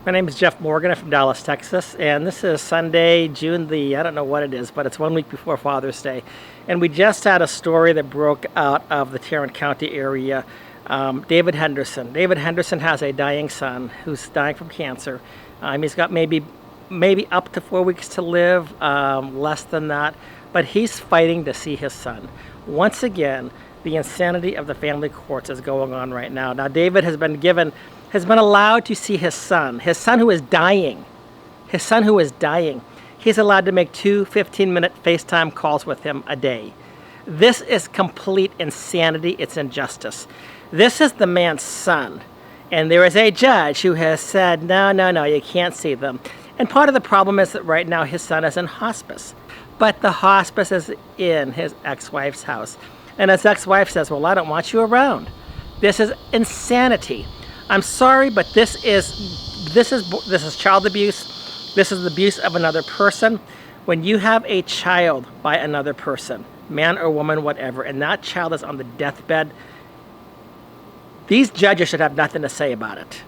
My name is Jeff Morgan. I'm from Dallas, Texas, and this is Sunday, June I don't know what it is, but it's 1 week before Father's Day. And we just had a story that broke out of the Tarrant County area. David Henderson. David Henderson has a dying son who's dying from cancer. He's got maybe up to 4 weeks to live, less than that, but he's fighting to see his son. Once again, the insanity of the family courts is going on right now. Now, David has been allowed to see his son who is dying. His son who is dying. He's allowed to make 2 15-minute FaceTime calls with him a day. This is complete insanity. It's injustice. This is the man's son. And there is a judge who has said, no, you can't see them. And part of the problem is that right now his son is in hospice. But the hospice is in his ex-wife's house. And his ex-wife says, well, I don't want you around. This is insanity. I'm sorry, but this is child abuse. This is the abuse of another person. When you have a child by another person, man or woman, whatever, and that child is on the deathbed, these judges should have nothing to say about it.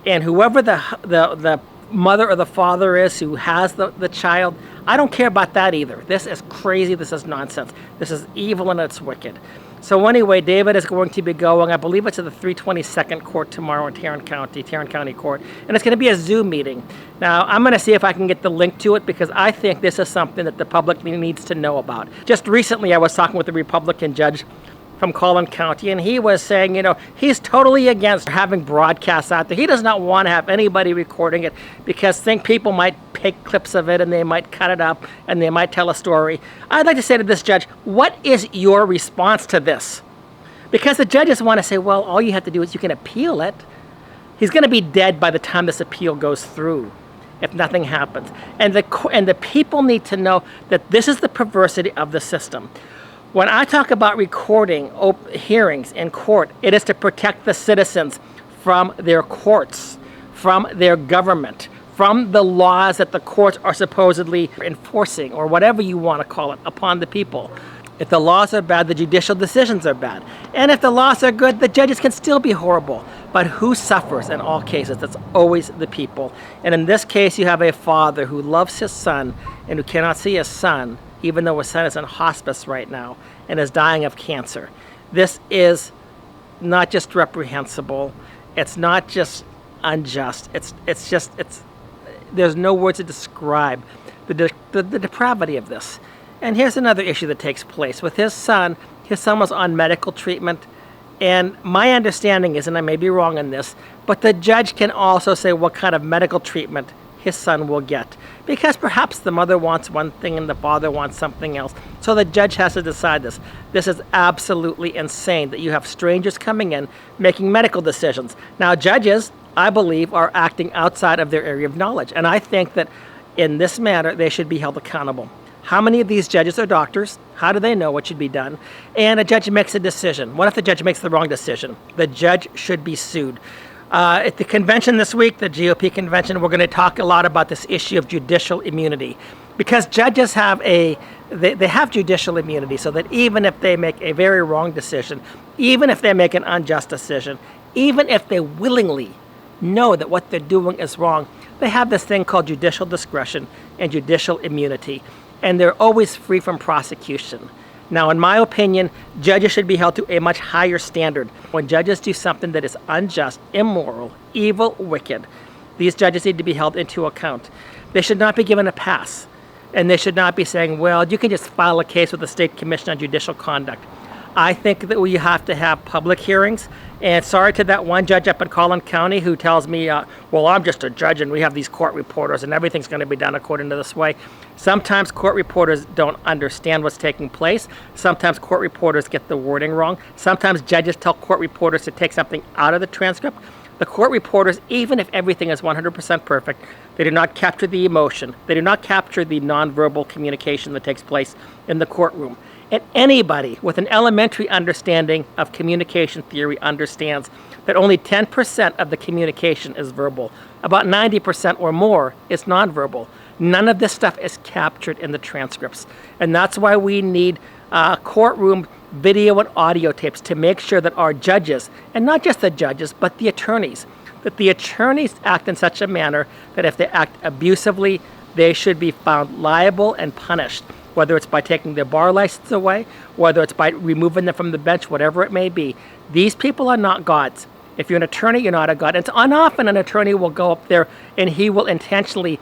And whoever the mother or the father is who has the child, I don't care about that either. This is crazy. This is nonsense. This is evil and it's wicked. So anyway, David is going to be going, I believe it's at the 322nd Court tomorrow in Tarrant County Court, and it's going to be a Zoom meeting. Now, I'm going to see if I can get the link to it because I think this is something that the public needs to know about. Just recently, I was talking with a Republican judge from Corbin County, and he was saying, he's totally against having broadcasts out there. He does not want to have anybody recording it because people might take clips of it and they might cut it up and they might tell a story. I'd like to say to this judge, what is your response to this? Because the judges want to say, well, all you have to do is you can appeal it. He's going to be dead by the time this appeal goes through if nothing happens. And the people need to know that this is the perversity of the system. When I talk about recording hearings in court, it is to protect the citizens from their courts, from their government, from the laws that the courts are supposedly enforcing, or whatever you want to call it, upon the people. If the laws are bad, the judicial decisions are bad. And if the laws are good, the judges can still be horrible. But who suffers in all cases? It's always the people. And in this case, you have a father who loves his son and who cannot see his son, even though his son is in hospice right now and is dying of cancer. This is not just reprehensible. It's not just unjust. There's no words to describe the depravity of this. And here's another issue that takes place. With his son was on medical treatment. And my understanding is, and I may be wrong on this, but the judge can also say what kind of medical treatment his son will get. Because perhaps the mother wants one thing and the father wants something else. So the judge has to decide this. This is absolutely insane that you have strangers coming in making medical decisions. Now, judges, I believe, are acting outside of their area of knowledge. And I think that in this matter, they should be held accountable. How many of these judges are doctors? How do they know what should be done? And a judge makes a decision. What if the judge makes the wrong decision? The judge should be sued. At the convention this week, the GOP convention, we're going to talk a lot about this issue of judicial immunity. Because judges have they have judicial immunity so that even if they make a very wrong decision, even if they make an unjust decision, even if they willingly know that what they're doing is wrong, they have this thing called judicial discretion and judicial immunity. And they're always free from prosecution. Now, in my opinion, judges should be held to a much higher standard. When judges do something that is unjust, immoral, evil, wicked, these judges need to be held into account. They should not be given a pass. And they should not be saying, well, you can just file a case with the State Commission on Judicial Conduct. I think that we have to have public hearings. And sorry to that one judge up in Corbin County who tells me, well, I'm just a judge and we have these court reporters and everything's going to be done according to this way. Sometimes court reporters don't understand what's taking place. Sometimes court reporters get the wording wrong. Sometimes judges tell court reporters to take something out of the transcript. The court reporters, even if everything is 100% perfect, they do not capture the emotion. They do not capture the nonverbal communication that takes place in the courtroom. And anybody with an elementary understanding of communication theory understands that only 10% of the communication is verbal. About 90% or more is nonverbal. None of this stuff is captured in the transcripts. And that's why we need courtroom video and audio tapes to make sure that our judges, and not just the judges, but the attorneys, that the attorneys act in such a manner that if they act abusively, they should be found liable and punished, whether it's by taking their bar license away, whether it's by removing them from the bench, whatever it may be. These people are not gods. If you're an attorney, you're not a god. And often an attorney will go up there and he will intentionally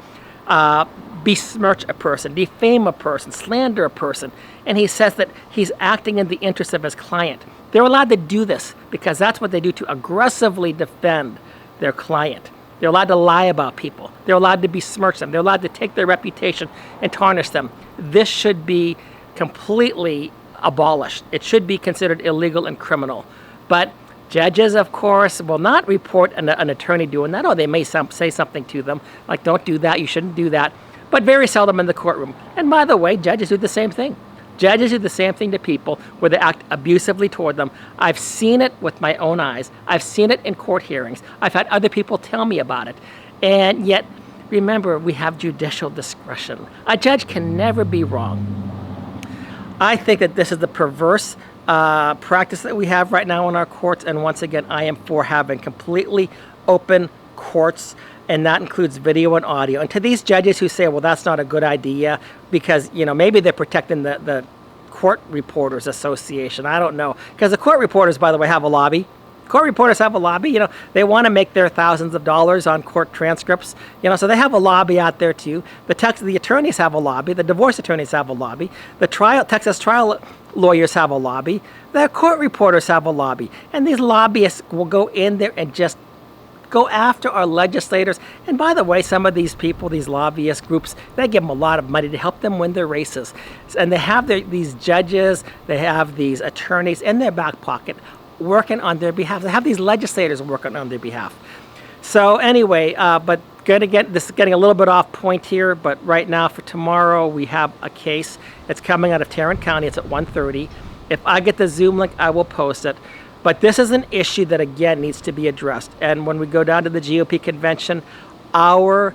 besmirch a person, defame a person, slander a person, and he says that he's acting in the interest of his client. They're allowed to do this because that's what they do to aggressively defend their client. They're allowed to lie about people. They're allowed to besmirch them. They're allowed to take their reputation and tarnish them. This should be completely abolished. It should be considered illegal and criminal. But judges, of course, will not report an attorney doing that. Oh, they may say something to them, like, don't do that, you shouldn't do that. But very seldom in the courtroom. And by the way, judges do the same thing. Judges do the same thing to people where they act abusively toward them. I've seen it with my own eyes. I've seen it in court hearings. I've had other people tell me about it. And yet, remember, we have judicial discretion. A judge can never be wrong. I think that this is the perverse practice that we have right now in our courts. And once again, I am for having completely open courts, and that includes video and audio. And to these judges who say, well, that's not a good idea because, you know, maybe they're protecting the Court Reporters Association. I don't know. Because the court reporters, by the way, have a lobby. Court reporters have a lobby. You know, they want to make their thousands of dollars on court transcripts. You know, so they have a lobby out there too. The attorneys have a lobby. The divorce attorneys have a lobby. The Texas trial lawyers have a lobby. The court reporters have a lobby. And these lobbyists will go in there and just go after our legislators. And by the way, some of these people, these lobbyist groups, they give them a lot of money to help them win their races. And they have these judges, they have these attorneys in their back pocket working on their behalf. They have these legislators working on their behalf. So anyway, but this is getting a little bit off point here, but right now for tomorrow, we have a case. It's coming out of Tarrant County. It's at 1:30. If I get the Zoom link, I will post it. But this is an issue that, again, needs to be addressed. And when we go down to the GOP convention, our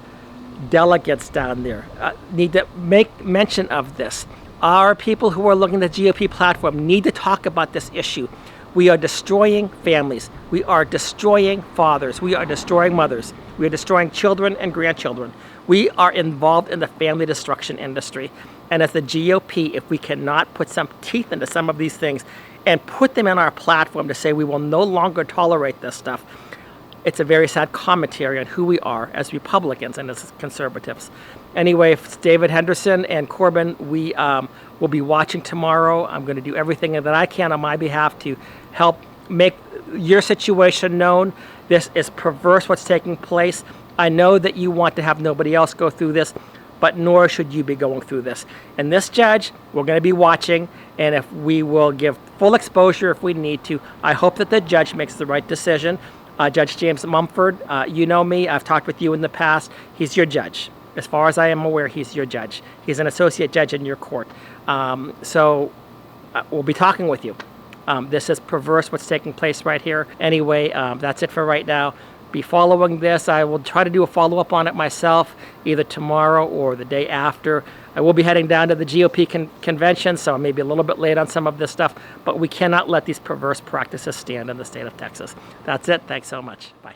delegates down there need to make mention of this. Our people who are looking at the GOP platform need to talk about this issue. We are destroying families. We are destroying fathers. We are destroying mothers. We are destroying children and grandchildren. We are involved in the family destruction industry. And as the GOP, if we cannot put some teeth into some of these things and put them in our platform to say we will no longer tolerate this stuff, it's a very sad commentary on who we are as Republicans and as conservatives. Anyway, it's David Henderson and Corbin. We will be watching tomorrow. I'm going to do everything that I can on my behalf to help make your situation known. This is perverse what's taking place. I know that you want to have nobody else go through this, but nor should you be going through this. And this judge, we're going to be watching, and if we will give full exposure if we need to. I hope that the judge makes the right decision. Judge James Mumford, you know me. I've talked with you in the past. He's your judge. As far as I am aware, he's your judge. He's an associate judge in your court. So we'll be talking with you. This is perverse what's taking place right here. Anyway, that's it for right now. Be following this. I will try to do a follow-up on it myself, either tomorrow or the day after. I will be heading down to the GOP convention, so I may be a little bit late on some of this stuff, but we cannot let these perverse practices stand in the state of Texas. That's it. Thanks so much. Bye.